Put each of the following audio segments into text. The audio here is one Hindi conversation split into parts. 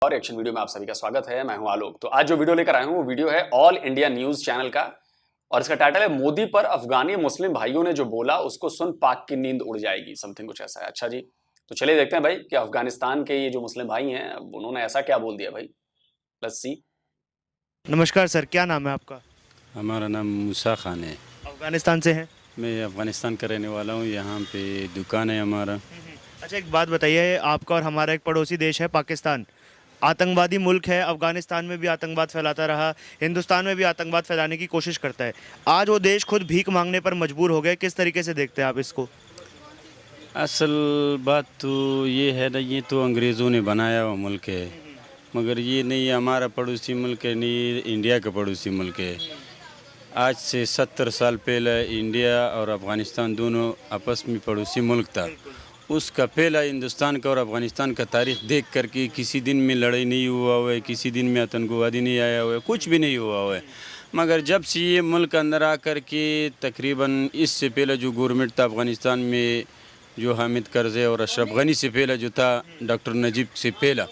और रिएक्शन वीडियो में आप सभी का स्वागत है। मैं हूं आलोक। तो आज जो वीडियो लेकर आया हूं वो वीडियो है ऑल इंडिया न्यूज चैनल का और इसका टाइटल है मोदी पर अफगानी मुस्लिम भाइयों ने जो बोला उसको सुन पाक की नींद उड़ जाएगी। समथिंग कुछ ऐसा है। अच्छा जी, तो चलिए देखते हैं भाई कि अफगानिस्तान के ये जो मुस्लिम भाई हैं उन्होंने ऐसा क्या बोल दिया भाई। Let's see. नमस्कार सर, क्या नाम है आपका? हमारा नाम मूसा खान है। अफगानिस्तान से हैं? मैं अफ़गानिस्तान का रहने वाला हूँ। यहाँ पे दुकान है हमारा। अच्छा, एक बात बताइए, आपका और हमारा एक पड़ोसी देश है पाकिस्तान, आतंकवादी मुल्क है। अफगानिस्तान में भी आतंकवाद फैलाता रहा, हिंदुस्तान में भी आतंकवाद फैलाने की कोशिश करता है। आज वो देश खुद भीख मांगने पर मजबूर हो गए। किस तरीके से देखते हैं आप इसको? असल बात तो ये है ना, ये तो अंग्रेज़ों ने बनाया हुआ मुल्क है, मगर ये नहीं हमारा पड़ोसी मुल्क है, नहीं इंडिया का पड़ोसी मुल्क है। आज से 70 साल पहले इंडिया और अफ़गानिस्तान दोनों आपस में पड़ोसी मुल्क था। उसका पहला हिंदुस्तान का और अफ़गानिस्तान का तारीख़ देख करके किसी दिन में लड़ाई नहीं हुआ हुआ है, किसी दिन में आतंकवादी नहीं आया हुआ है, कुछ भी नहीं हुआ हुआ है। मगर जब से ये मुल्क अंदर आ कर के तकरीबन इससे पहले जो गवर्नमेंट था अफ़गानिस्तान में, जो हामिद करज़ई और अशरफ गनी से पहले जो था, डॉक्टर नजीब से पहला,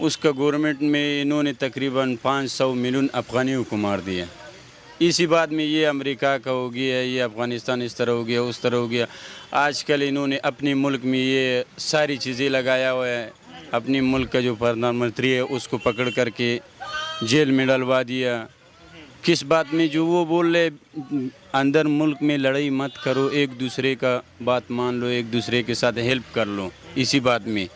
उसका गवर्नमेंट में इन्होंने तकरीबन 500 मिलियन अफ़गानियों को मार दिया। इसी बात में ये अमेरिका का हो गया, ये अफ़गानिस्तान इस तरह हो गया, उस तरह हो गया। आजकल इन्होंने अपने मुल्क में ये सारी चीज़ें लगाया हुआ है। अपने मुल्क का जो प्रधानमंत्री है उसको पकड़ करके जेल में डलवा दिया। किस बात में? जो वो बोल रहे अंदर मुल्क में लड़ाई मत करो, एक दूसरे का बात मान लो, एक दूसरे के साथ हेल्प कर लो, इसी बात में।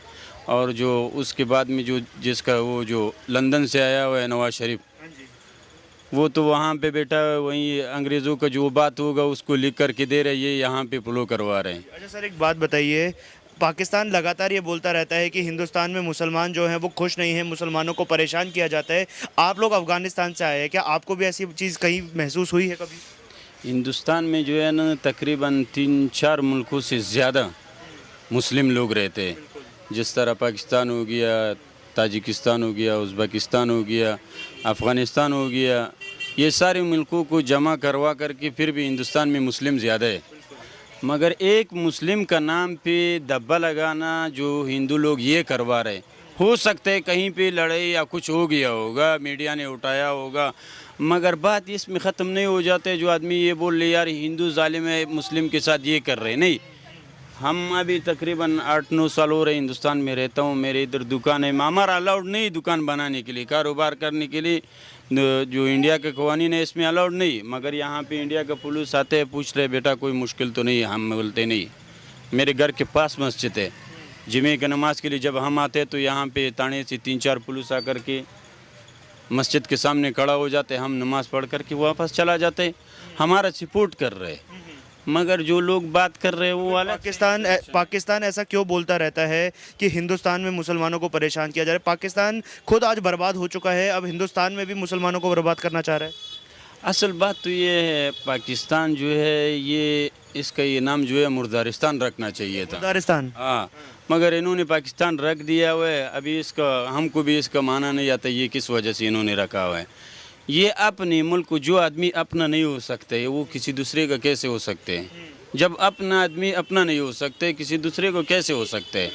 और जो उसके बाद में जो जिसका वो जो लंदन से आया हुआ है नवाज शरीफ, वो तो वहाँ पे बेटा वहीं अंग्रेज़ों का जो बात होगा उसको लिख करके दे रहे, ये यहाँ पे फॉलो करवा रहे हैं। अच्छा सर, एक बात बताइए, पाकिस्तान लगातार ये बोलता रहता है कि हिंदुस्तान में मुसलमान जो हैं वो खुश नहीं हैं, मुसलमानों को परेशान किया जाता है। आप लोग अफगानिस्तान से आए हैं, क्या आपको भी ऐसी चीज़ कहीं महसूस हुई है कभी? हिंदुस्तान में जो है ना तकरीबन 3-4 मुल्कों से ज़्यादा मुस्लिम लोग रहते हैं। जिस तरह पाकिस्तान हो गया, ताजिकिस्तान हो गया, उज़्बेकिस्तान हो गया, अफ़गानिस्तान हो गया, ये सारे मुल्कों को जमा करवा करके फिर भी हिंदुस्तान में मुस्लिम ज़्यादा है। मगर एक मुस्लिम का नाम पे धब्बा लगाना जो हिंदू लोग ये करवा रहे, हो सकता है कहीं पे लड़ाई या कुछ हो गया होगा, मीडिया ने उठाया होगा, मगर बात इसमें ख़त्म नहीं हो जाते। जो आदमी ये बोल रहे यार हिंदू जालिम है, मुस्लिम के साथ ये कर रहे, नहीं। हम अभी तकरीबन 8-9 साल हो रहे हिंदुस्तान में रहता हूँ। मेरे इधर दुकान है, हमारा अलाउड नहीं दुकान बनाने के लिए, कारोबार करने के लिए। जो इंडिया के कवानीन है इसमें अलाउड नहीं, मगर यहाँ पे इंडिया का पुलिस आते हैं, पूछ रहे बेटा कोई मुश्किल तो नहीं है। हम बोलते नहीं। मेरे घर के पास मस्जिद है, जुमे की नमाज के लिए जब हम आते हैं तो यहाँ पे ताने से 3-4 पुलिस आकर के मस्जिद के सामने खड़ा हो जाते, हम नमाज़ पढ़ करके वापस चला जाते। हमारा सपोर्ट कर रहे, मगर जो लोग बात कर रहे हैं वो वाला पाकिस्तान ऐसा क्यों बोलता रहता है कि हिंदुस्तान में मुसलमानों को परेशान किया जा रहा है? पाकिस्तान खुद आज बर्बाद हो चुका है, अब हिंदुस्तान में भी मुसलमानों को बर्बाद करना चाह रहा है। असल बात तो ये है, पाकिस्तान जो है ये इसका ये नाम जो है मुर्दारिस्तान रखना चाहिए था। मुर्दारिस्तान? हाँ, मगर इन्होंने पाकिस्तान रख दिया हुआ है। अभी इसका हमको भी इसका माना नहीं आता ये किस वजह से इन्होंने रखा हुआ है। ये अपने मुल्क को, जो आदमी अपना नहीं हो सकते वो किसी दूसरे का कैसे हो सकते हैं? जब अपना आदमी अपना नहीं हो सकते किसी दूसरे को कैसे हो सकते हैं?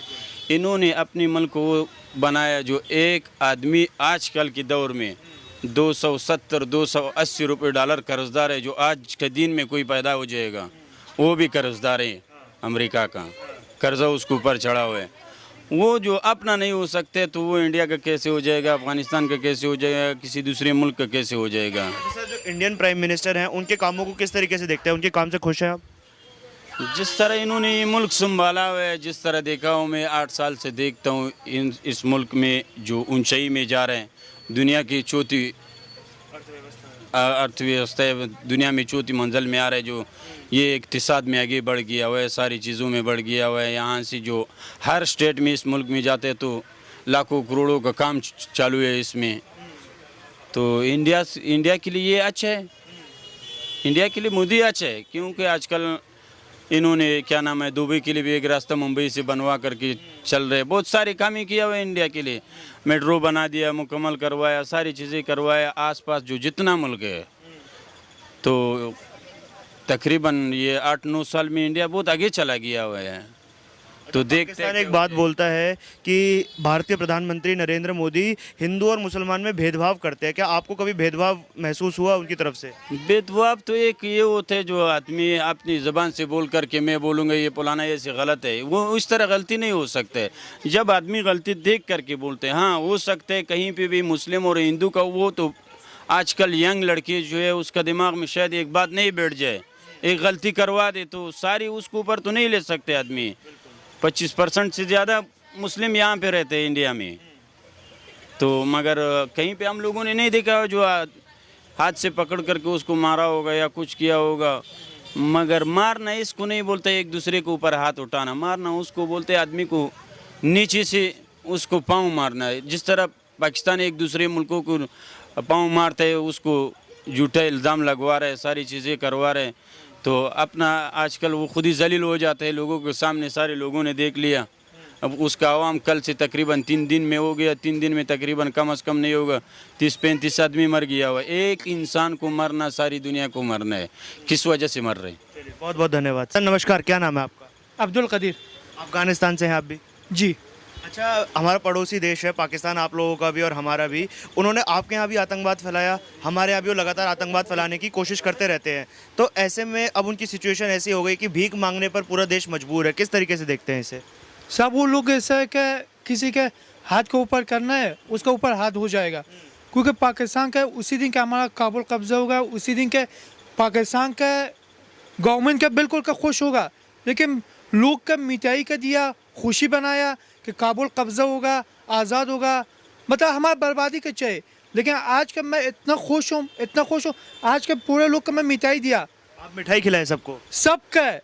इन्होंने अपने मुल्क को बनाया, जो एक आदमी आजकल के दौर में 270-280 रुपये डॉलर कर्जदार है। जो आज के दिन में कोई पैदा हो जाएगा वो भी कर्जदार है, अमेरिका का कर्जा उसके ऊपर चढ़ा हुआ है। वो जो अपना नहीं हो सकते तो वो इंडिया का कैसे हो जाएगा, अफगानिस्तान का कैसे हो जाएगा, किसी दूसरे मुल्क का कैसे हो जाएगा? सर, जो इंडियन प्राइम मिनिस्टर हैं उनके कामों को किस तरीके से देखते हैं? उनके काम से खुश हैं आप? जिस तरह इन्होंने ये मुल्क संभाला हुआ है, जिस तरह देखा हूँ मैं 8 साल से देखता हूँ इस मुल्क में जो ऊंचाई में जा रहे हैं, दुनिया की चौथी अर्थव्यवस्था है, दुनिया में चौथी मंजिल में आ रहा है। जो ये इक़्तिसाद में आगे बढ़ गया हुआ है, सारी चीज़ों में बढ़ गया हुआ है। यहाँ से जो हर स्टेट में इस मुल्क में जाते हैं तो लाखों करोड़ों का काम चालू है इसमें। तो इंडिया के लिए ये अच्छा है, इंडिया के लिए मोदी अच्छा है, क्योंकि आजकल इन्होंने क्या नाम है दुबई के लिए भी एक रास्ता मुंबई से बनवा करके चल रहे, बहुत सारे काम ही किया हुआ है इंडिया के लिए। मेट्रो बना दिया, मुकम्मल करवाया, सारी चीज़ें करवाया। आसपास जो जितना मुल्क है, तो तकरीबन ये 8-9 साल में इंडिया बहुत आगे चला गया हुआ है। तो देखते पाकिस्तान हैं एक बात बोलता है कि भारतीय प्रधानमंत्री नरेंद्र मोदी हिंदू और मुसलमान में भेदभाव करते हैं। क्या आपको कभी भेदभाव महसूस हुआ उनकी तरफ से? बेतवाब तो एक ये होते हैं जो आदमी अपनी ज़बान से बोल करके मैं बोलूँगा ये पुलाना ऐसे गलत है, वो इस तरह गलती नहीं हो सकते। जब आदमी गलती देख करके बोलते हैं, हाँ हो सकते हैं कहीं पे भी मुस्लिम और हिंदू का, वो तो आजकल यंग लड़के जो है उसका दिमाग में शायद एक बात नहीं बैठ जाए, एक गलती करवा दे तो सारी उसके ऊपर तो नहीं ले सकते आदमी। 25% से ज़्यादा मुस्लिम यहाँ पे रहते हैं इंडिया में, तो मगर कहीं पे हम लोगों ने नहीं देखा जो हाथ से पकड़ करके उसको मारा होगा या कुछ किया होगा। मगर मारना इसको नहीं बोलते एक दूसरे के ऊपर हाथ उठाना, मारना उसको बोलते आदमी को नीचे से उसको पाँव मारना है। जिस तरह पाकिस्तान एक दूसरे मुल्कों को पाँव मारते है, उसको झूठा इल्ज़ाम लगवा रहे, सारी चीज़ें करवा रहे, तो अपना आजकल वो खुद ही जलील हो जाते हैं लोगों के सामने, सारे लोगों ने देख लिया। अब उसका आवाम कल से तकरीबन 3 दिन में हो गया, 3 दिन में तकरीबन कम से कम नहीं होगा 30-35 आदमी मर गया हुआ। एक इंसान को मरना सारी दुनिया को मरना है, किस वजह से मर रहे हैं? चलिए, बहुत बहुत धन्यवाद सर। नमस्कार, क्या नाम है आपका? अब्दुल कदीर। अफगानिस्तान से हैं आप भी? जी। अच्छा, हमारा पड़ोसी देश है पाकिस्तान, आप लोगों का भी और हमारा भी। उन्होंने आपके यहाँ भी आतंकवाद फैलाया, हमारे यहाँ भी वो लगातार आतंकवाद फैलाने की कोशिश करते रहते हैं। तो ऐसे में अब उनकी सिचुएशन ऐसी हो गई कि भीख मांगने पर पूरा देश मजबूर है। किस तरीके से देखते हैं इसे? सब वो लोग ऐसा है कि किसी के हाथ के ऊपर करना है, उसके ऊपर हाथ हो जाएगा। क्योंकि पाकिस्तान का उसी दिन का हमारा काबुल कब्जा होगा, उसी दिन के पाकिस्तान का गवर्नमेंट का बिल्कुल का खुश होगा, लेकिन लोग का मिठाई का दिया, खुशी बनाया कि काबुल कब्जा होगा, आज़ाद होगा, मतलब हमारा बर्बादी का चाहिए। लेकिन आज का मैं इतना खुश हूँ, इतना खुश हूँ, आज के पूरे लोग को मैं मिठाई दिया। आप मिठाई खिलाए सबको? सबका है,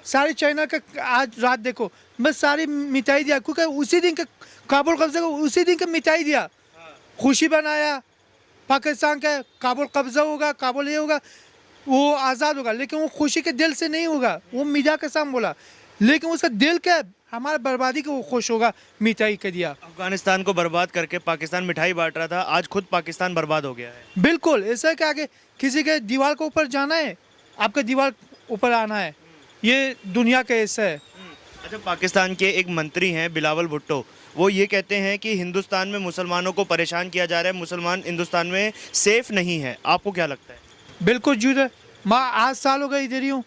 सारी चाइना का आज रात देखो मैं सारी मिठाई दिया, क्योंकि उसी दिन का काबुल कब्जा, उसी दिन का मिठाई दिया, खुशी बनाया। पाकिस्तान का काबुल कब्जा होगा, काबुल ये होगा, वो आज़ाद होगा, लेकिन वो खुशी के दिल से नहीं होगा, वो मीडिया के सामने बोला, लेकिन उसका दिल का हमारा बर्बादी का वो खुश होगा, मिठाई का दिया। अफगानिस्तान को बर्बाद करके पाकिस्तान मिठाई बांट रहा था, आज खुद पाकिस्तान बर्बाद हो गया है। बिल्कुल ऐसा है कि आगे किसी के दीवार के ऊपर जाना है, आपका दीवार ऊपर आना है, ये दुनिया का ऐसा है। अच्छा, पाकिस्तान के एक मंत्री हैं बिलावल भुट्टो, वो ये कहते हैं कि हिंदुस्तान में मुसलमानों को परेशान किया जा रहा है, मुसलमान हिंदुस्तान में सेफ नहीं है। आपको क्या लगता है? बिल्कुल झूठ है। मैं 8 साल हो गए इधर ही हूँ,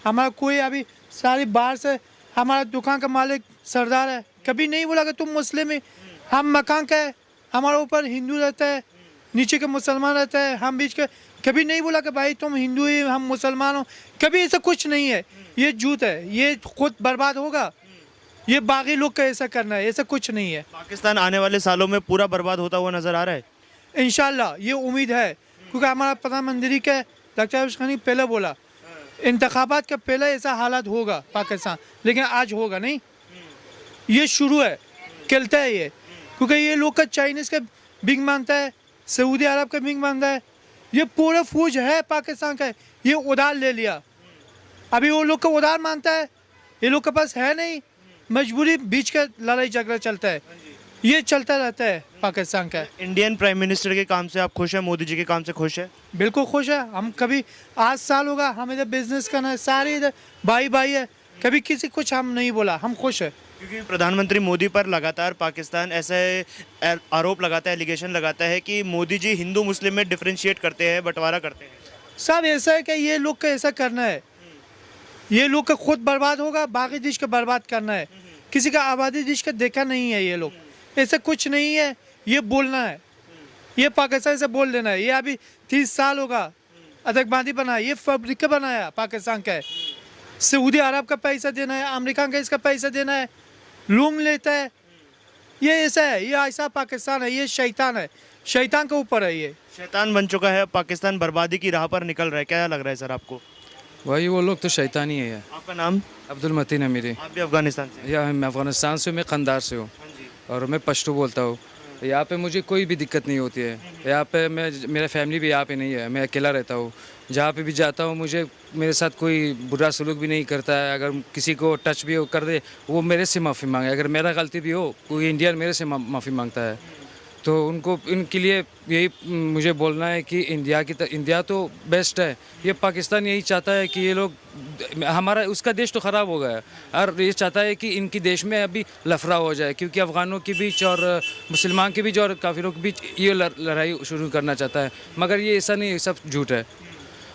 हमारा कोई अभी सारी बाहर से, हमारा दुकान का मालिक सरदार है, कभी नहीं बोला कि तुम मुस्लिम है। हम मकान का है, हमारे ऊपर हिंदू रहता है, नीचे के मुसलमान रहता है, हम बीच के, कभी नहीं बोला कि भाई तुम हिंदू ही हम मुसलमान हो, कभी ऐसा कुछ नहीं है। ये झूठ है, ये खुद बर्बाद होगा, ये बाकी लोग का ऐसा करना है, ऐसा कुछ नहीं है। पाकिस्तान आने वाले सालों में पूरा बर्बाद होता हुआ नजर आ रहा है। इंशाल्लाह ये उम्मीद है, क्योंकि हमारा प्रधानमंत्री के डॉक्टर अशरफ गनी पहले बोला इंतखाबात का पहले ऐसा हालात होगा पाकिस्तान, लेकिन आज होगा नहीं। ये शुरू है, चलता है ये, क्योंकि ये लोग का चाइनीज़ का बिग मांगता है, सऊदी अरब का बिग मांगता है, ये पूरा फौज है पाकिस्तान का, ये उधार ले लिया, अभी वो लोग का उधार मांगता है, ये लोग के पास है नहीं, मजबूरी बीच का लड़ाई झगड़ा चलता है, ये चलता रहता है पाकिस्तान का। इंडियन प्राइम मिनिस्टर के काम से आप खुश हैं? मोदी जी के काम से खुश है? बिल्कुल खुश है। हम कभी 8 साल होगा हम इधर बिजनेस करना है, सारे इधर भाई भाई है, कभी किसी कुछ हम नहीं बोला, हम खुश है। क्योंकि प्रधानमंत्री मोदी पर लगातार पाकिस्तान ऐसे आरोप लगाता है, एलिगेशन लगाता है कि मोदी जी हिंदू मुस्लिम में डिफ्रेंशिएट करते हैं, बंटवारा करते हैं। सब ऐसा है कि ये लोग का ऐसा करना है, ये लोग का खुद बर्बाद होगा, बाकी देश का बर्बाद करना है, किसी का आबादी देश का देखा नहीं है। ये लोग ऐसा कुछ नहीं है, ये बोलना है, ये पाकिस्तान से बोल देना है। ये अभी 30 साल होगा आतंकवादी बनाया, ये फैब्रिका बनाया पाकिस्तान का है, सऊदी अरब का पैसा देना है, अमेरिका का इसका पैसा देना है, लूम लेता है, ये ऐसा है, ये ऐसा पाकिस्तान है, ये शैतान है, शैतान के ऊपर है, ये शैतान बन चुका है, पाकिस्तान बर्बादी की राह पर निकल रहा है। क्या लग रहा है सर आपको? वही वो लोग तो शैतान ही है। आपका नाम? अब्दुल मतीन है मेरी। आप भी अफगानिस्तान से? या मैं अफगानिस्तान से, मैं कंधार से हूँ और मैं पश्तो बोलता हूँ। यहाँ पे मुझे कोई भी दिक्कत नहीं होती है, यहाँ पे मेरा फैमिली भी यहाँ पे नहीं है, मैं अकेला रहता हूँ। जहाँ पे भी जाता हूँ मुझे मेरे साथ कोई बुरा सलूक भी नहीं करता है, अगर किसी को टच भी कर दे वो मेरे से माफ़ी मांगे, अगर मेरा गलती भी हो कोई इंडियन मेरे से माफ़ी मांगता है। तो उनको इनके लिए यही मुझे बोलना है कि इंडिया तो बेस्ट है, ये पाकिस्तान यही चाहता है कि ये लोग हमारा उसका देश तो ख़राब हो गया है और ये चाहता है कि इनकी देश में अभी लफड़ा हो जाए, क्योंकि अफ़गानों के बीच और मुसलमान के बीच और काफिरों के बीच ये लड़ाई शुरू करना चाहता है, मगर ये ऐसा नहीं, सब झूठ है।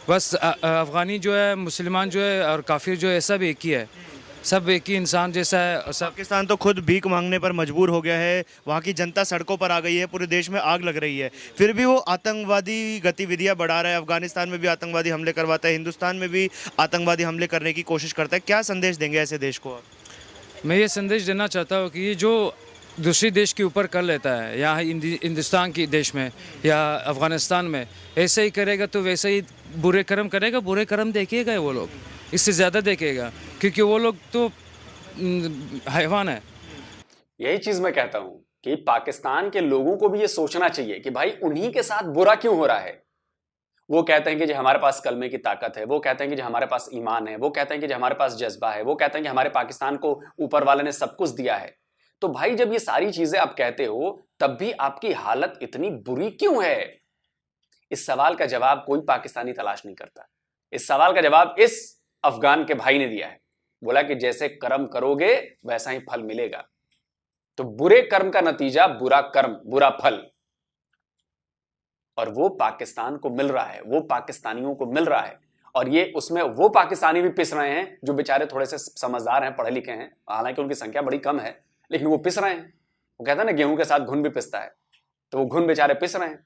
बस अफ़गानी जो है, मुसलमान जो है और काफिर जो है, सब एक ही है, सब एक ही इंसान जैसा है। और सब पाकिस्तान तो खुद भीख मांगने पर मजबूर हो गया है, वहाँ की जनता सड़कों पर आ गई है, पूरे देश में आग लग रही है, फिर भी वो आतंकवादी गतिविधियां बढ़ा रहा है। अफगानिस्तान में भी आतंकवादी हमले करवाता है, हिंदुस्तान में भी आतंकवादी हमले करने की कोशिश करता है। क्या संदेश देंगे ऐसे देश को आप? मैं ये संदेश देना चाहता हूँ कि ये जो दूसरी देश के ऊपर कर लेता है, यहाँ हिंदुस्तान की देश में या अफ़गानिस्तान में ऐसे ही करेगा तो वैसे ही बुरे कर्म करेगा, बुरे कर्म देखेगा वो लोग, इससे ज़्यादा देखेगा, क्योंकि वो लोग तो हैवान है। यही चीज मैं कहता हूं कि पाकिस्तान के लोगों को भी ये सोचना चाहिए कि भाई उन्हीं के साथ बुरा क्यों हो रहा है। वो कहते हैं कि जो हमारे पास कलमे की ताकत है, वो कहते हैं कि जो हमारे पास ईमान है, वो कहते हैं कि जो हमारे पास जज्बा है, वो कहते हैं कि हमारे पाकिस्तान को ऊपर वाले ने सब कुछ दिया है। तो भाई जब ये सारी चीजें आप कहते हो तब भी आपकी हालत इतनी बुरी क्यों है? इस सवाल का जवाब कोई पाकिस्तानी तलाश नहीं करता। इस सवाल का जवाब इस अफगान के भाई ने दिया है। बोला कि जैसे कर्म करोगे वैसा ही फल मिलेगा। तो बुरे कर्म का नतीजा बुरा कर्म, बुरा फल, और वो पाकिस्तान को मिल रहा है, वो पाकिस्तानियों को मिल रहा है। और ये उसमें वो पाकिस्तानी भी पिस रहे हैं जो बेचारे थोड़े से समझदार हैं, पढ़े लिखे हैं, हालांकि उनकी संख्या बड़ी कम है, लेकिन वो पिस रहे हैं। वो कहता है ना गेहूं के साथ घुन भी पिसता है, तो वो घुन बेचारे पिस रहे हैं।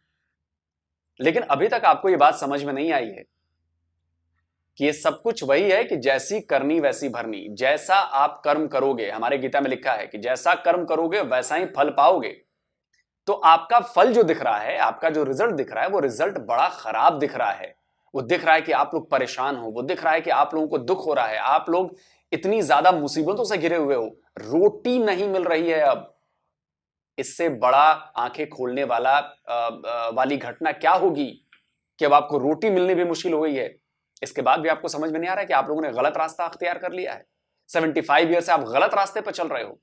लेकिन अभी तक आपको ये बात समझ में नहीं आई है कि ये सब कुछ वही है कि जैसी करनी वैसी भरनी। जैसा आप कर्म करोगे, हमारे गीता में लिखा है कि जैसा कर्म करोगे वैसा ही फल पाओगे। तो आपका फल जो दिख रहा है, आपका जो रिजल्ट दिख रहा है, वो रिजल्ट बड़ा खराब दिख रहा है। वो दिख रहा है कि आप लोग परेशान हो, वो दिख रहा है कि आप लोगों को दुख हो रहा है, आप लोग इतनी ज्यादा मुसीबतों से घिरे हुए हो, रोटी नहीं मिल रही है। अब इससे बड़ा आंखें खोलने वाली घटना क्या होगी कि अब आपको रोटी मिलनी भी मुश्किल हो गई है। इसके बाद भी आपको समझ में नहीं आ रहा है कि आप लोगों ने गलत रास्ता अख्तियार कर लिया है। 75 ईयर से आप गलत रास्ते पर चल रहे हो,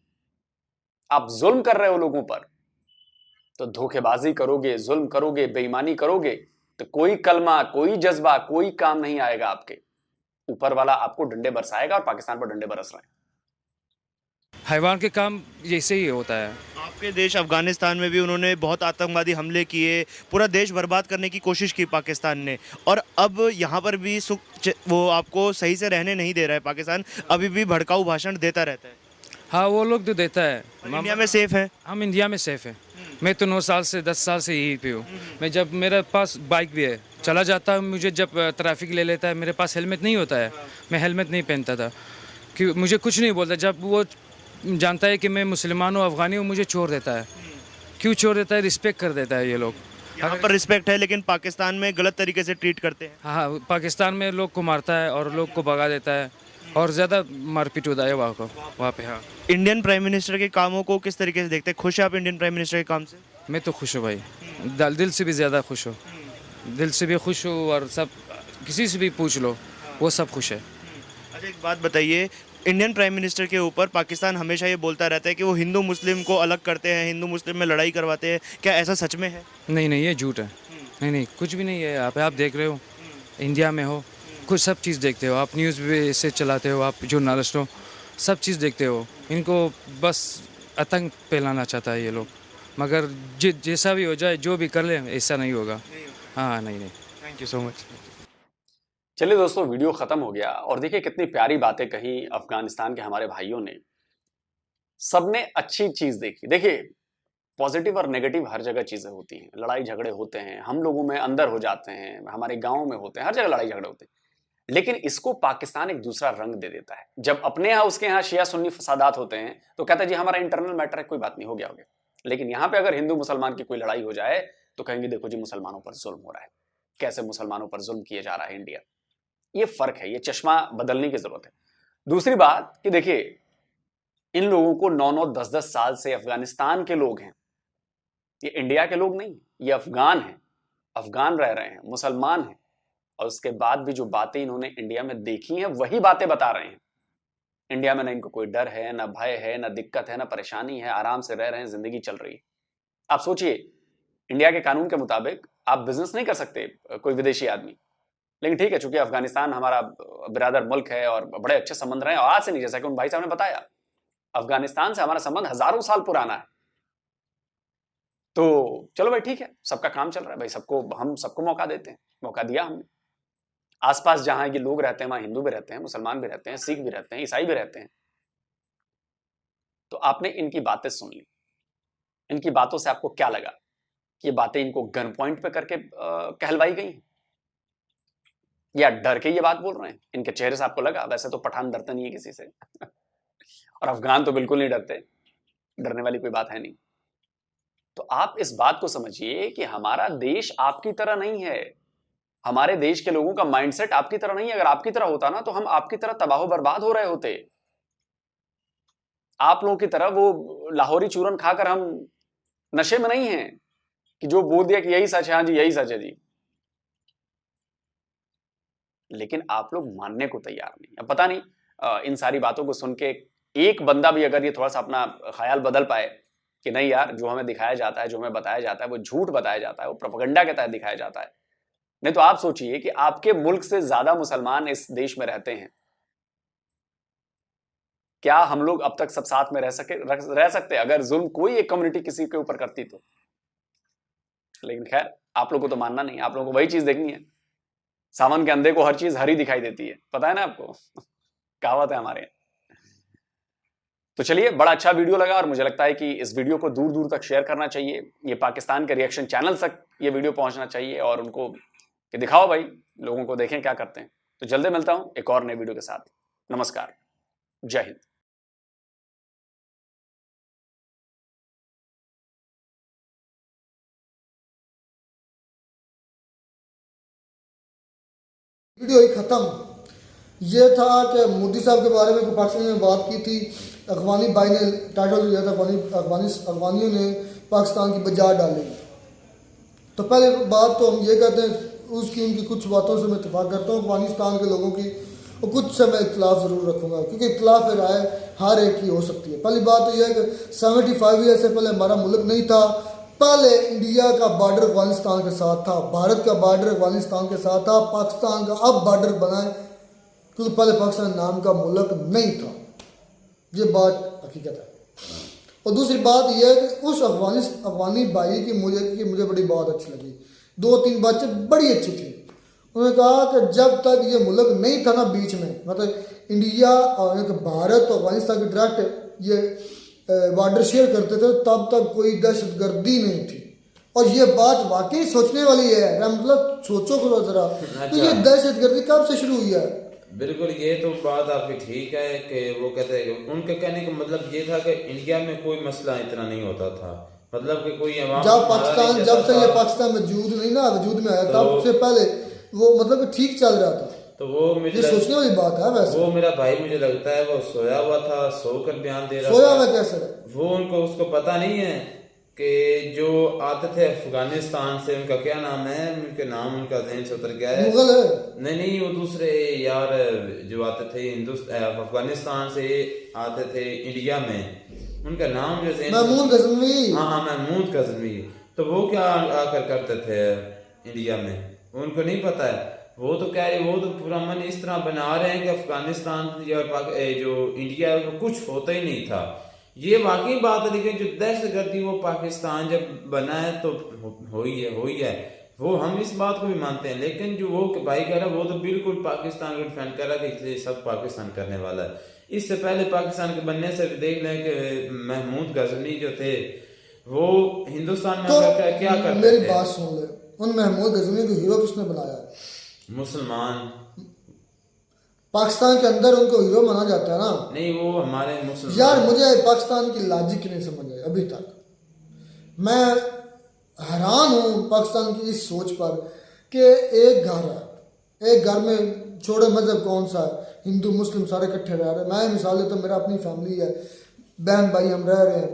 आप जुल्म कर रहे हो लोगों पर। तो धोखेबाजी करोगे, जुल्म करोगे, बेईमानी करोगे तो कोई कलमा, कोई जज्बा, कोई काम नहीं आएगा आपके। ऊपर वाला आपको डंडे बरसाएगा और पाकिस्तान पर डंडे बरस रहे हैं। हैवान के काम जैसे ही होता है। आपके देश अफगानिस्तान में भी उन्होंने बहुत आतंकवादी हमले किए, पूरा देश बर्बाद करने की कोशिश की पाकिस्तान ने, और अब यहाँ पर भी वो आपको सही से रहने नहीं दे रहा है। पाकिस्तान अभी भी भड़काऊ भाषण देता रहता है। हाँ, वो लोग तो देता है। इंडिया में सेफ है? हम इंडिया में सेफ है। मैं तो 9 साल से 10 साल से यहीं पे हूँ। मैं जब मेरे पास बाइक भी है, चला जाता हूँ, मुझे जब ट्रैफिक ले लेता है, मेरे पास हेलमेट नहीं होता है, मैं हेलमेट नहीं पहनता था कि मुझे कुछ नहीं बोलता। जब वो जानता है कि मैं मुसलमान हूँ, अफ़गानी हूँ, मुझे छोड़ देता है। क्यों छोड़ देता है? रिस्पेक्ट कर देता है ये लोग। यहाँ पर रिस्पेक्ट है, लेकिन पाकिस्तान में गलत तरीके से ट्रीट करते हैं। हाँ, पाकिस्तान में लोग को मारता है और लोग को भगा देता है और ज़्यादा मारपीट होता है वहाँ पे। हाँ, इंडियन प्राइम मिनिस्टर के कामों को किस तरीके से देखते हैं? खुश है आप इंडियन प्राइम मिनिस्टर के काम से? मैं तो खुश हूँ भाई, दिल से भी ज़्यादा खुश हूँ। दिल से भी खुश हूँ और सब किसी से भी पूछ लो, वो सब खुश है। अच्छा, एक बात बताइए, इंडियन प्राइम मिनिस्टर के ऊपर पाकिस्तान हमेशा ये बोलता रहता है कि वो हिंदू मुस्लिम को अलग करते हैं, हिंदू मुस्लिम में लड़ाई करवाते हैं। क्या ऐसा सच में है? नहीं नहीं, ये झूठ है। नहीं, कुछ भी नहीं है। यहाँ पे आप देख रहे हो, इंडिया में हो, कुछ सब चीज़ देखते हो आप, न्यूज़ भी इससे चलाते हो, आप जर्नलिस्ट हो, सब चीज़ देखते हो। इनको बस आतंक फैलाना चाहता है ये लोग, मगर जैसा भी हो जाए, जो भी कर ले, ऐसा नहीं होगा। हाँ, नहीं। Thank you so much. चलिए दोस्तों, वीडियो खत्म हो गया और देखिए कितनी प्यारी बातें कही अफगानिस्तान के हमारे भाइयों ने। सबने अच्छी चीज देखी। देखिए, पॉजिटिव और नेगेटिव हर जगह चीजें होती हैं, लड़ाई झगड़े होते हैं, हम लोगों में अंदर हो जाते हैं, हमारे गाँव में होते हैं, हर जगह लड़ाई झगड़े होते हैं। लेकिन इसको पाकिस्तान एक दूसरा रंग दे देता है। जब अपने यहाँ उसके यहाँ शिया सुन्नी फसादात होते हैं तो कहता है जी हमारा इंटरनल मैटर है, कोई बात नहीं, हो गया। लेकिन यहाँ पे अगर हिंदू मुसलमान की कोई लड़ाई हो जाए तो कहेंगे देखो जी मुसलमानों पर जुल्म हो रहा है, कैसे मुसलमानों पर जुल्म किया जा रहा है इंडिया। ये फर्क है, ये चश्मा बदलने की जरूरत है। दूसरी बात कि देखिए, इन लोगों को 9-9, 10-10 साल से अफगानिस्तान के लोग हैं, ये इंडिया के लोग नहीं, ये अफगान हैं, अफगान रह रहे हैं, मुसलमान हैं, और उसके बाद भी जो बातें इन्होंने इंडिया में देखी हैं वही बातें बता रहे हैं। इंडिया में ना इनको कोई डर है, ना भय है, ना दिक्कत है, ना परेशानी है, आराम से रह रहे हैं, जिंदगी चल रही है। आप सोचिए, इंडिया के कानून के मुताबिक आप बिजनेस नहीं कर सकते कोई विदेशी आदमी, लेकिन ठीक है, चूंकि अफगानिस्तान हमारा बिरादर मुल्क है और बड़े अच्छे संबंध रहे, और आज से नहीं, जैसा कि उन भाई साहब ने बताया, अफगानिस्तान से हमारा संबंध हजारों साल पुराना है। तो चलो भाई ठीक है, सबका काम चल रहा है भाई, हम सबको मौका देते हैं, मौका दिया हमने। आसपास जहां ये लोग रहते हैं वहां हिंदू भी रहते हैं, मुसलमान भी रहते हैं, सिख भी रहते हैं, ईसाई भी रहते हैं। तो आपने इनकी बातें सुन ली, इनकी बातों से आपको क्या लगा? ये बातें इनको गन पॉइंट पे करके कहलवाई गई, या डर के ये बात बोल रहे हैं? इनके चेहरे से आपको लगा? वैसे तो पठान डरते नहीं है किसी से और अफगान तो बिल्कुल नहीं डरते, डरने वाली कोई बात है नहीं। तो आप इस बात को समझिए कि हमारा देश आपकी तरह नहीं है, हमारे देश के लोगों का माइंडसेट आपकी तरह नहीं है। अगर आपकी तरह होता ना तो हम आपकी तरह तबाह बर्बाद हो रहे होते। आप लोगों की तरह वो लाहौरी चूरन खाकर हम नशे में नहीं हैं कि जो बोल दिया कि यही सच है, हाँ जी यही सच है जी, लेकिन आप लोग मानने को तैयार नहीं। अब पता नहीं इन सारी बातों को सुन के एक बंदा भी अगर ये थोड़ा सा अपना ख्याल बदल पाए कि नहीं यार, जो हमें दिखाया जाता है, जो हमें बताया जाता है, वो झूठ बताया जाता है, वो प्रोपेगेंडा के तहत दिखाया जाता है। नहीं तो आप सोचिए कि आपके मुल्क से ज्यादा मुसलमान इस देश में रहते हैं, क्या हम लोग अब तक सब साथ में रह सकते अगर जुल्म कोई एक कम्युनिटी किसी के ऊपर करती तो? लेकिन खैर, आप लोग को तो मानना नहीं, आप लोगों को वही चीज देखनी है। सावन के अंधे को हर चीज हरी दिखाई देती है, पता है ना आपको कहावत है हमारे। तो चलिए, बड़ा अच्छा वीडियो लगा और मुझे लगता है कि इस वीडियो को दूर दूर तक शेयर करना चाहिए। ये पाकिस्तान के रिएक्शन चैनल तक ये वीडियो पहुंचना चाहिए और उनको कि दिखाओ भाई, लोगों को देखें क्या करते हैं। तो जल्दी मिलता हूं एक और नए वीडियो के साथ। नमस्कार, जय हिंद। वीडियो ही ख़त्म। ये था कि मोदी साहब के बारे में पाकिस्तान में बात की थी, अफगानी भाई ने टाइटल दिया था, अफगानियों ने पाकिस्तान की बाजार डाली। तो पहले बात तो हम ये कहते हैं, उसकी उनकी कुछ बातों से मैं इत्तेफाक करता हूँ अफगानिस्तान के लोगों की, और कुछ से मैं इख्तलाफ ज़रूर रखूँगा, क्योंकि इख्तलाफ राय हर एक की हो सकती है। पहली बात तो यह है कि 75 ईयर से पहले हमारा मुल्क नहीं था। पहले इंडिया का बॉर्डर अफगानिस्तान के साथ था, भारत का बॉर्डर अफगानिस्तान के साथ था, पाकिस्तान का अब बॉर्डर बना है, क्योंकि पहले पाकिस्तान नाम का मुल्क नहीं था। ये बात हकीकत है। और दूसरी बात यह है कि उस अफगानी भाई की मुझे बड़ी बात अच्छी लगी, 2-3 बातें बड़ी अच्छी थी। उन्होंने कहा कि जब तक ये मुल्क नहीं था ना बीच में, मतलब इंडिया और भारत और अफगानिस्तान की डायरेक्ट ये बॉर्डर शेयर करते थे, तब तक कोई दहशतगर्दी नहीं थी। और ये बात वाकई सोचने वाली है, मतलब सोचो करो जरा। तो ये दहशतगर्दी कब से शुरू हुई है? बिल्कुल, ये तो बात आपकी ठीक है कि वो कहते हैं, उनके कहने का मतलब ये था कि इंडिया में कोई मसला इतना नहीं होता था, मतलब कि कोई जब से ये पाकिस्तान वजूद में आया, तब से पहले वो मतलब ठीक चल रहा था। तो वो मुझे सोचने वाली बात है। वैसे वो मेरा भाई, मुझे लगता है वो सोया हुआ था, सोकर बयान दे रहा था। सोया हुआ कैसे? वो उसको पता नहीं है कि जो आते थे अफगानिस्तान से, उनका क्या नाम है, उनके नाम उनका ज़हन से उतर गया है। मुगल है? नहीं, वो दूसरे यार जो आते थे अफगानिस्तान से आते थे इंडिया में, उनका नाम जो महमूद गजनवी। हाँ, महमूद गजनवी। तो वो क्या आकर करते थे इंडिया में, उनको नहीं पता है। वो तो कह रहे, वो तो पूरा मन इस तरह बना रहे हैं कि अफगानिस्तान या जो इंडिया है वो कुछ होता ही नहीं था। ये वाकई बात है, लेकिन जो दहशतगर्दी वो पाकिस्तान जब बना है तो हो ही है। वो हम इस बात को भी मानते हैं, लेकिन जो वो भाई कह रहा है वो तो बिल्कुल पाकिस्तान को डिफेंड कर रहा है कि इसलिए सब पाकिस्तान करने वाला है। इससे पहले पाकिस्तान के बनने से देख लें कि महमूद गजनी जो थे वो हिंदुस्तान में क्या करते थे। मेरी बात सुन ले, उन महमूद गजनी को हीरो किसने बनाया? मुसलमान। पाकिस्तान के अंदर उनको हीरो माना जाता है ना? नहीं, वो हमारे मुसलमान। यार मुझे पाकिस्तान की लॉजिक नहीं समझ आई अभी तक। मैं हैरान हूँ पाकिस्तान की इस सोच पर कि एक घर है, एक घर में छोड़ो मजहब कौन सा है, हिंदू मुस्लिम सारे इकट्ठे रह रहे हैं। मैं मिसाल लेता हूँ, मेरा अपनी फैमिली है, बहन भाई हम रह रहे हैं,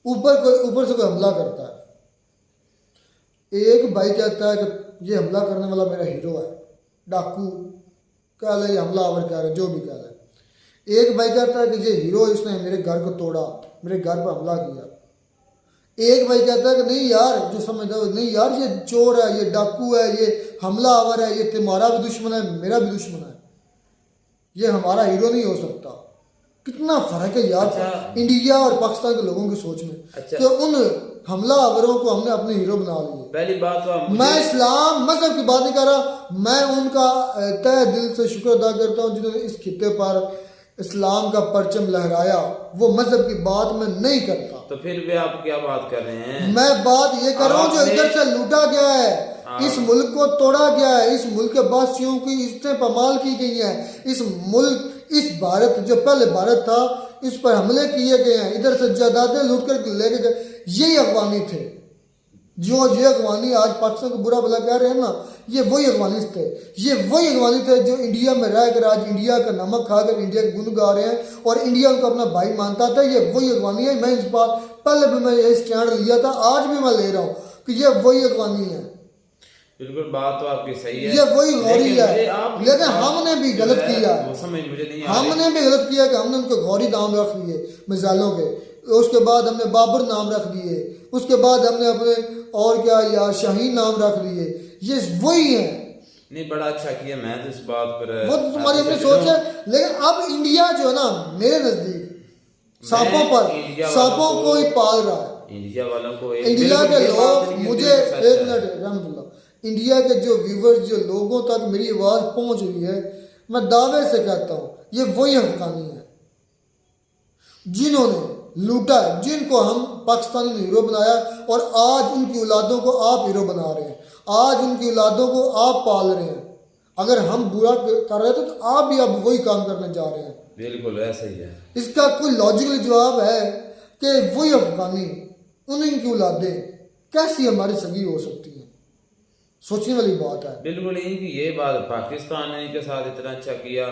ऊपर से कोई हमला करता है। एक भाई कहता है कि ये हमला करने वाला मेरा हीरो है, डाकू कह ले, हमलावर कह रहे, जो भी कह ले। एक भाई कहता है कि ये हीरो, इसने मेरे घर को तोड़ा, मेरे घर पर हमला किया। एक भाई कहता है कि नहीं यार, जो समझता है नहीं यार ये चोर है, ये डाकू है, ये हमलावर है, ये तुम्हारा भी दुश्मन है, मेरा भी दुश्मन है, ये हमारा हीरो नहीं हो सकता। कितना फर्क है यार इंडिया और पाकिस्तान के लोगों की सोच में कि उन हमलावरों को हमने अपने हीरो बना लिए। पहली बात तो मैं इस्लाम मजहब की बात नहीं कर रहा, मैं उनका तहे दिल से शुक्र अदा करता हूँ जिन्होंने इस खित्ते पर इस्लाम का परचम लहराया। वो मजहब की बात मैं नहीं करता। तो फिर भी आप क्या बात कर रहे हैं? मैं बात ये कर रहा हूँ जो इधर से लूटा गया है, इस मुल्क को तोड़ा गया है, इस मुल्क के वासियों की इज्जतें पमाल की गई हैं, इस मुल्क, इस भारत जो पहले भारत था, इस पर हमले किए गए हैं, इधर से जायदादें लूट कर लेके गए, यही अफगानी थे। जो ये अफगानी आज पाकिस्तान को बुरा भला कह रहे हैं ना, ये वही अफगानी थे। ये वही अफगानी थे जो इंडिया में रहकर आज इंडिया का नमक खाकर इंडिया के गुण गा रहे हैं और इंडिया उनको अपना भाई मानता था। ये वही अफगानी है। मैं इस बात पहले भी मैं ये स्टैंड लिया था, आज भी मैं ले रहा हूँ कि ये वही अफगानी है। बिल्कुल, बात तो आपकी सही है। ये वही गौरी है, लेकिन हमने भी गलत किया। वो समझ मुझे नहीं हमने भी गलत किया कि हमने उनको गौरी नाम रख लिए मिसाइलों के, उसके बाद हमने बाबर नाम रख दिए, उसके बाद हमने अपने और क्या यार शाहीन नाम रख लिए। ये वही है। नहीं, बड़ा अच्छा किया। मैं तो इस बात पर वो तो तुम्हारी अपनी सोच है, लेकिन अब इंडिया जो है ना मेरे नजदीक सांपों को ही पाल रहा है। इंडिया वालों को इंडिया के लोग मुझे एक मिनट रहमतुल्लाह, इंडिया के जो व्यूवर्स, जो लोगों तक मेरी आवाज़ पहुंच रही है, मैं दावे से कहता हूँ ये वही अफगानी है जिन्होंने लूटा है, जिनको हम पाकिस्तानी ने हीरो बनाया और आज उनकी औलादों को आप हीरो बना रहे हैं, आज उनकी औलादों को आप पाल रहे हैं। अगर हम बुरा कर रहे थे तो आप भी अब वही काम करने जा रहे हैं। बिल्कुल ऐसा ही है। इसका कोई लॉजिकल जवाब है कि वही अफगानी, उन्हीं की औलादें कैसी हमारी सगी हो सकती है? सोचने वाली बात है। बिल्कुल इनकी ये बात, पाकिस्तान ने इनके साथ इतना अच्छा किया,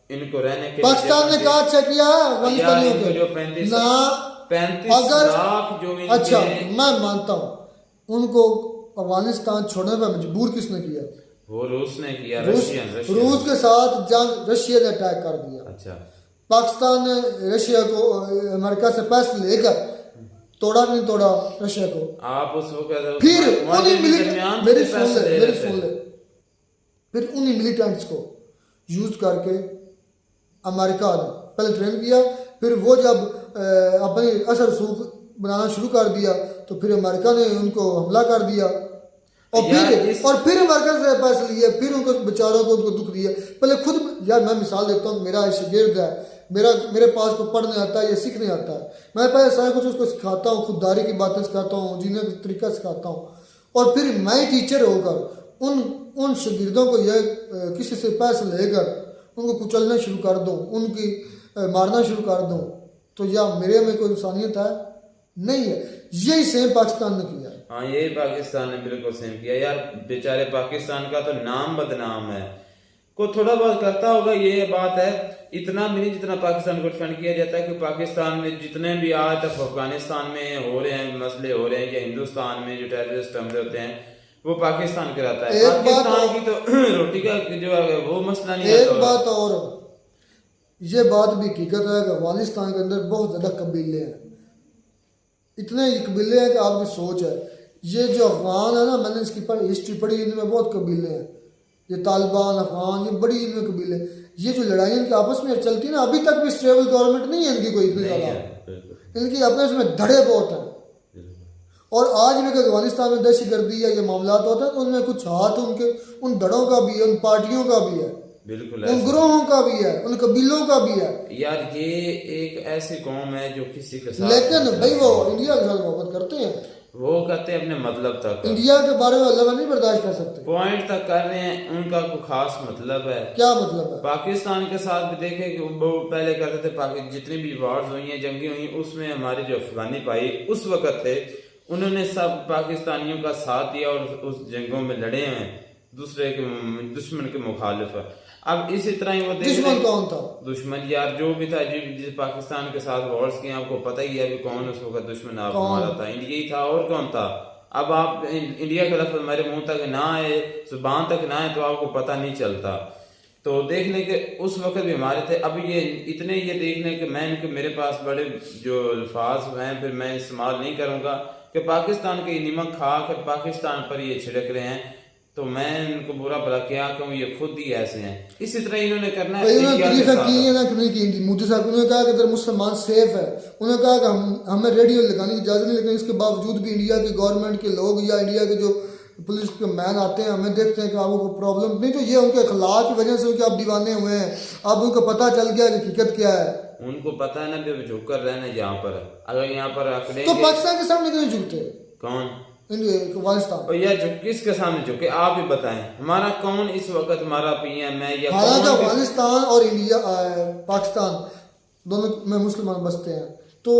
इनको रहने के पाकिस्तान ने कहा अच्छा किया अफगानिस्तानियों को जो 35 लाख जो अच्छा मैं मानता हूँ उनको अफगानिस्तान छोड़ने पर मजबूर किसने किया? वो रूस ने किया। रूस के साथ जंग रशिया ने अटैक कर दिया। अच्छा, पाकिस्तान ने रशिया को अमेरिका से पैसे लेकर तोड़ा भी नहीं तोड़ा रशिया को। आप उस वक्त फिर उन्हीं मिलिटेंट्स को यूज करके अमेरिका ने पहले ट्रेन किया, फिर वो जब अपनी असर सूख बनाना शुरू कर दिया तो फिर अमेरिका ने उनको हमला कर दिया और फिर अमेरिका से पैसे लिए, फिर उनको बेचारों को उनको दुख दिया। पहले खुद यार मैं मिसाल देता हूँ, मेरा शागिर्द है, मेरे पास को पढ़ने आता है या सीखने आता है, मैं पहले सारा कुछ उसको सिखाता हूँ, खुददारी की बातें सिखाता हूँ, जीने का तरीका सिखाता हूँ, और फिर मैं टीचर होकर उन शागिर्दों को यह किसी से पैसे लेकर उनको कुचलना शुरू कर दूँ, उनकी मारना शुरू कर दूँ, तो या मेरे में कोई इंसानियत है? नहीं है। यही सेम पाकिस्तान ने किया। हाँ, यही पाकिस्तान ने बिल्कुल सेम किया यार। बेचारे पाकिस्तान का तो नाम बदनाम है। को थोड़ा बहुत करता होगा, ये बात है, इतना भी नहीं जितना पाकिस्तान को डिफेंड किया जाता है। कि पाकिस्तान में जितने भी आज तक अफगानिस्तान में हो रहे हैं मसले हो रहे हैं, या हिंदुस्तान में जो टेररिस्ट हमले होते हैं, वो पाकिस्तान के रहता है। पाकिस्तान की तो रोटी का जो है वो मसला नहीं है। एक बात और, ये बात भी हकीकत है कि अफगानिस्तान के अंदर बहुत ज़्यादा कबीले हैं। इतने कबीले हैं कि आपकी सोच है। ये जो अफगान है ना, मैंने इसकी हिस्ट्री पढ़ी, इनमें बहुत कबीले हैं। ये तालिबान, अफगान, ये बड़ी इनमें कबीले। ये जो लड़ाई इनकी आपस में चलती है ना, अभी तक भी स्टेबल गवर्नमेंट नहीं है इनकी कोई इतनी ज़्यादा। इनकी आपस में धड़े बहुत हैं। और आज भी अफगानिस्तान में दहशतगर्दी या ये मामला होता है तो उनमें कुछ हाथ उनके उन धड़ों का भी है, उन पार्टियों का भी है, बिल्कुल उन ग्रोहों का भी है, उन कबीलों का भी है। यार ये एक ऐसी कौम है जो किसी के साथ, लेकिन भाई वो इंडिया के साथ मोहब्बत करते हैं, वो कहते हैं अपने मतलब तक, इंडिया के बारे में अल्लाह नहीं बर्दाश्त कर सकते, पॉइंट तक कर रहे हैं। उनका कोई खास मतलब है। क्या मतलब है? पाकिस्तान के साथ भी देखे कि वो पहले करते थे, जितनी भी वार्स हुई हैं, जंगी हुई, उसमें हमारे जो अफगानी भाई उस वक्त थे, उन्होंने सब पाकिस्तानियों का साथ दिया और उस जंगों में लड़े हैं दूसरे के दुश्मन के मुखालिफ। अब इसी तरह ही वो दुश्मन कौन था? दुश्मन यार जो भी था, जिस पाकिस्तान के साथ वॉर्स किए, आपको पता ही है अभी कौन उस वक्त दुश्मन आप हमारा था। इंडिया ही था, और कौन था? अब आप इंडिया का लफ्ज हमारे मुंह तक ना आए, जुबान तक ना आए, तो आपको पता नहीं चलता। तो देखने के उस वक्त भी हमारे थे। अभी ये इतने ये देखने के मैं इनके मेरे पास बड़े जो अल्फाज हैं फिर मैं इस्तेमाल नहीं करूँगा कि पाकिस्तान के नमक खा कर पाकिस्तान पर ये छिड़क रहे हैं, तो मैं इनको बुरा भला क्या कहूँ, ये खुद ही ऐसे हैं। इसी तरह इन्होंने करना है। मोदी साहब उन्होंने कहा कि अगर मुसलमान सेफ है, उन्होंने कहा कि हमें रेडियो लगाने की इजाज़त नहीं, लेकिन इसके बावजूद भी इंडिया के गवर्नमेंट के लोग या इंडिया के जो पुलिस के मैन आते हैं, हमें देखते हैं कि आपको कोई प्रॉब्लम नहीं, तो ये उनके अखलाक की वजह से उनके आप दीवाने हुए हैं। अब उनको पता चल गया कि हकीकत क्या है, उनको पता है ना भी झुक कर रहना यहाँ पर। अगर यहाँ पर तो पाकिस्तान के सामने क्यों झुकते? कौन? अफगानिस्तान। और यार किसके सामने झुके आप ही बताएं। हमारा कौन इस वक्त हमारा पीएम है या हालांकि अफगानिस्तान और इंडिया पाकिस्तान दोनों में मुसलमान बसते हैं, तो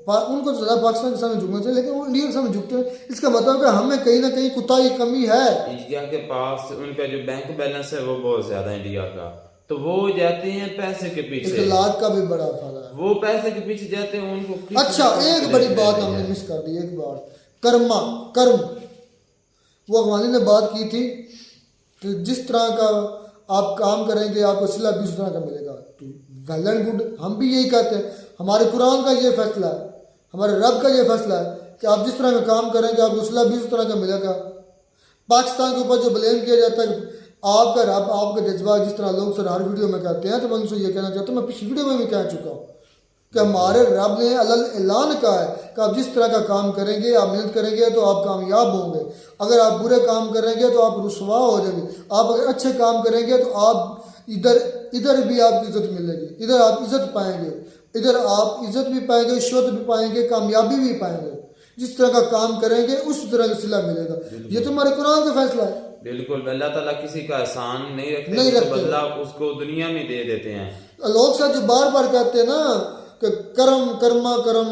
उनको तो ज़्यादा पाकिस्तान के सामने झुकना चाहिए, लेकिन वो इंडिया के सामने झुकते हैं। इसका मतलब है हमें कहीं ना कहीं कुताही कमी है। इंडिया के पास उनका जो बैंक बैलेंस है वो बहुत ज्यादा है इंडिया का, तो वो जाते हैं पैसे के पीछे। इखलाक का भी बड़ा फायदा है, वो पैसे के पीछे जाते हैं उनको। अच्छा, एक बड़ी बात हमने मिस कर दी, एक बार कर्म वो अफगानी ने बात की थी कि जिस तरह का आप काम करेंगे आपको सिला भी उस तरह का मिलेगा। तो वेल एंड गुड, हम भी यही कहते हैं, हमारे कुरान का ये फैसला है, हमारे रब का ये फैसला है कि आप जिस तरह का काम करेंगे आपको सिला भी उस तरह का मिलेगा। पाकिस्तान के ऊपर जो ब्लेम किया जाता है आपका रब, आपका जज्बा, जिस तरह लोग सर हर वीडियो में कहते हैं, तो मैं उनसे ये कहना चाहता हूँ, मैं पिछली वीडियो में भी कह चुका हूँ कि हमारे रब ने अलल ऐलान कहा है कि आप जिस तरह का काम करेंगे, आप मेहनत करेंगे तो आप कामयाब होंगे। अगर आप बुरे काम करेंगे तो आप रुसवा हो जाएंगे। आप अगर अच्छे काम करेंगे तो आप इधर भी आपकी इज्जत मिलेगी, इधर आप इज्जत पाएंगे, इधर आप इज्जत भी पाएंगे, शोध भी पाएंगे, कामयाबी भी पाएंगे। जिस तरह का काम करेंगे उस तरह का सिला मिलेगा। ये तो हमारे कुरान का फैसला है। बिल्कुल, अल्लाह ताला किसी का एहसान नहीं रखते, बदला उसको दुनिया में दे देते हैं। लोग साथ जो बार बार कहते हैं ना कि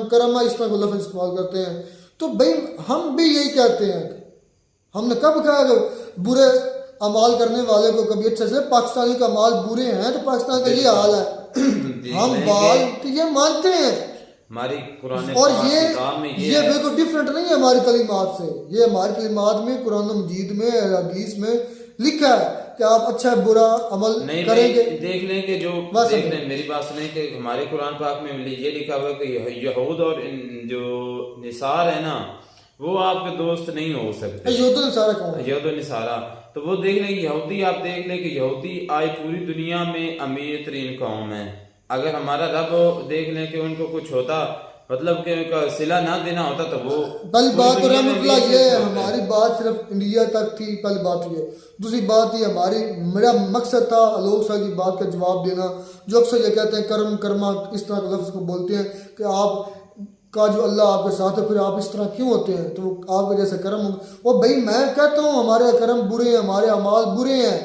करमा इस तरह को लफ्ज़ इस्तेमाल करते हैं, तो भाई हम भी यही कहते हैं। हमने कब कहा कि बुरे अमाल करने वाले को कभी अच्छा से, पाकिस्तानी का अमाल बुरे हैं तो पाकिस्तान का ये हाल है। हम बाल तो ये मानते हैं हमारी कुरान और ये बिल्कुल डिफरेंट नहीं है हमारी कलिमात से। ये हमारी कलिमात में कुरान मजीद में हदीस में लिखा है कि आप अच्छा बुरा अमल करेंगे। देख लें कि जो देख लें, मेरी बात सुने कि हमारे कुरान पाक में ये लिखा हुआ है कि यहूद और जो निसार है ना वो आपके दोस्त नहीं हो सकते। यहूद निसारा कौन है? यहूद निसारा तो वो देख लें यहूदी, आप देख लें कि यहूदी आज पूरी दुनिया में अमीर तरीन कौम है। अगर हमारा रब देख लें कि उनको कुछ होता, मतलब कि उनका सिला ना देना होता तो वो पहली बात तो रहमतुल्लाह ये हमारी बात सिर्फ इंडिया तक थी। पहली बात ये, दूसरी बात ये मेरा मकसद था लोग साहब की बात का जवाब देना, जो अक्सर ये कहते हैं कर्मा इस तरह के लफ्ज़ को बोलते हैं कि आप का जो अल्लाह आपके साथ है फिर आप इस तरह क्यों होते हैं, तो आपके जैसे कर्म। वो भाई मैं कहता हूँ हमारे कर्म बुरे हैं, हमारे अमाल बुरे हैं,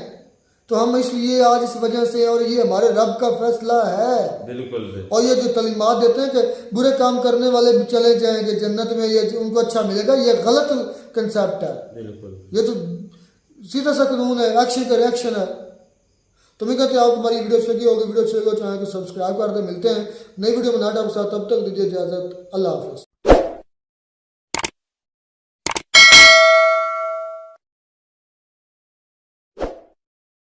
तो हम इसलिए आज इस वजह से, और ये हमारे रब का फैसला है। बिल्कुल। और ये जो तलीमात देते हैं कि बुरे काम करने वाले भी चले जाएंगे जन्नत में, ये उनको अच्छा मिलेगा, ये गलत कंसेप्ट है। बिल्कुल, ये तो सीधा सा कानून है, एक्शन का रिएक्शन है। तो मैं कहते हैं आपको हमारी वीडियो अच्छी लगी होगी, वीडियो अच्छी लगी चैनल को सब्सक्राइब कर दे। मिलते हैं नई वीडियो में नाटक के साथ, तब तक दीजिए इजाजत। अल्लाह हाफिज़।